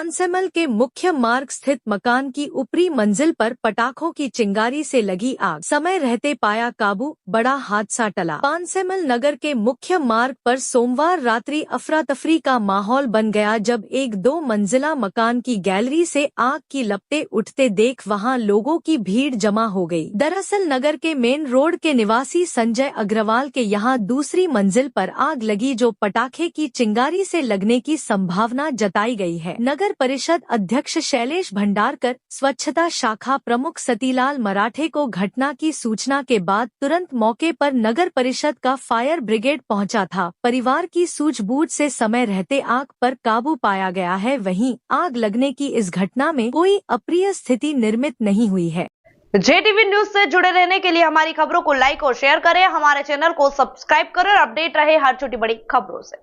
पानसेमल के मुख्य मार्ग स्थित मकान की ऊपरी मंजिल पर पटाखों की चिंगारी से लगी आग, समय रहते पाया काबू, बड़ा हादसा टला। पानसेमल नगर के मुख्य मार्ग पर सोमवार रात्रि अफरा तफरी का माहौल बन गया जब एक 2 मंजिला मकान की गैलरी से आग की लपटें उठते देख वहां लोगों की भीड़ जमा हो गई। दरअसल नगर के मेन रोड के निवासी संजय अग्रवाल के यहां दूसरी मंजिल पर आग लगी, जो पटाखे की चिंगारी से लगने की संभावना जताई गई है। नगर परिषद अध्यक्ष शैलेश भंडारकर, स्वच्छता शाखा प्रमुख सतीलाल मराठे को घटना की सूचना के बाद तुरंत मौके पर नगर परिषद का फायर ब्रिगेड पहुंचा था। परिवार की सूझबूझ से समय रहते आग पर काबू पाया गया है। वहीं आग लगने की इस घटना में कोई अप्रिय स्थिति निर्मित नहीं हुई है। JTV न्यूज से जुड़े रहने के लिए हमारी खबरों को लाइक और शेयर करें, हमारे चैनल को सब्सक्राइब करें और अपडेट रहे हर छोटी बड़ी खबरों से।